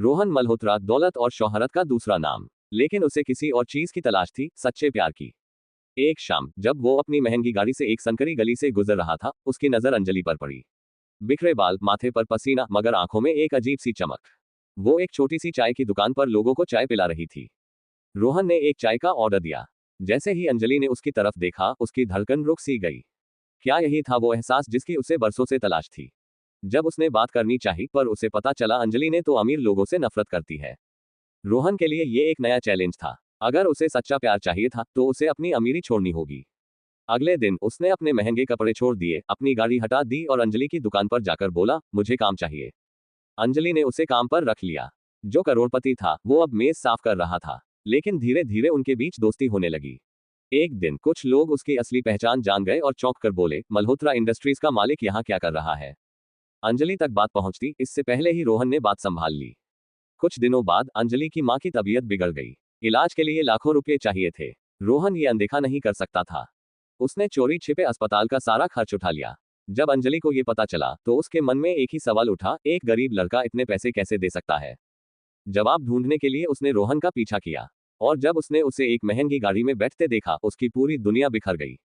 रोहन मल्होत्रा दौलत और शोहरत का दूसरा नाम, लेकिन उसे किसी और चीज की तलाश थी, सच्चे प्यार की। एक शाम जब वो अपनी महंगी गाड़ी से एक संकरी गली से गुजर रहा था, उसकी नजर अंजलि पर पड़ी। बिखरे बाल, माथे पर पसीना, मगर आंखों में एक अजीब सी चमक। वो एक छोटी सी चाय की दुकान पर लोगों को चाय पिला रही थी। रोहन ने एक चाय का ऑर्डर दिया। जैसे ही अंजलि ने उसकी तरफ देखा, उसकी धड़कन रुक सी गई। क्या यही था वो एहसास जिसकी उसे बरसों से तलाश थी? जब उसने बात करनी चाही, पर उसे पता चला अंजलि ने तो अमीर लोगों से नफरत करती है। रोहन के लिए ये एक नया चैलेंज था। अगर उसे सच्चा प्यार चाहिए था, तो उसे अपनी अमीरी छोड़नी होगी। अगले दिन उसने अपने महंगे कपड़े छोड़ दिए, अपनी गाड़ी हटा दी और अंजलि की दुकान पर जाकर बोला, मुझे काम चाहिए। अंजलि ने उसे काम पर रख लिया। जो करोड़पति था, वो अब मेज साफ कर रहा था। लेकिन धीरे धीरे उनके बीच दोस्ती होने लगी। एक दिन कुछ लोग उसकी असली पहचान जान गए और चौंक कर बोले, मल्होत्रा इंडस्ट्रीज का मालिक यहाँ क्या कर रहा है? अंजलि तक बात पहुंचती, इससे पहले ही रोहन ने बात संभाल ली। कुछ दिनों बाद अंजलि की मां की तबीयत बिगड़ गई। इलाज के लिए लाखों रुपए चाहिए थे। रोहन ये अनदेखा नहीं कर सकता था। उसने चोरी छिपे अस्पताल का सारा खर्च उठा लिया। जब अंजलि को ये पता चला, तो उसके मन में एक ही सवाल उठा, एक गरीब लड़का इतने पैसे कैसे दे सकता है? जवाब ढूंढने के लिए उसने रोहन का पीछा किया। और जब उसने उसे एक महंगी गाड़ी में बैठते देखा, उसकी पूरी दुनिया बिखर गई।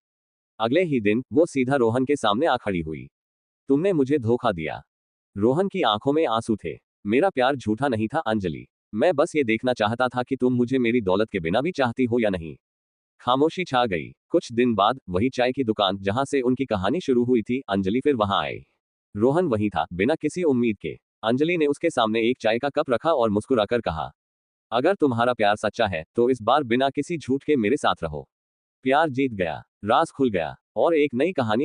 अगले ही दिन वो सीधा रोहन के सामने आ खड़ी हुई। तुमने मुझे धोखा दिया। रोहन की आंखों में आंसू थे। मेरा प्यार झूठा नहीं था अंजलि। मैं बस ये देखना चाहता था कि तुम मुझे मेरी दौलत के बिना भी चाहती हो या नहीं। खामोशी छा गई। कुछ दिन बाद वही चाय की दुकान जहां से उनकी कहानी शुरू हुई थी, अंजलि फिर वहां आई। रोहन वही था, बिना किसी उम्मीद के। अंजलि ने उसके सामने एक चाय का कप रखा और मुस्कुराकर कहा, अगर तुम्हारा प्यार सच्चा है, तो इस बार बिना किसी झूठ के मेरे साथ रहो। प्यार जीत गया, राज खुल गया और एक नई कहानी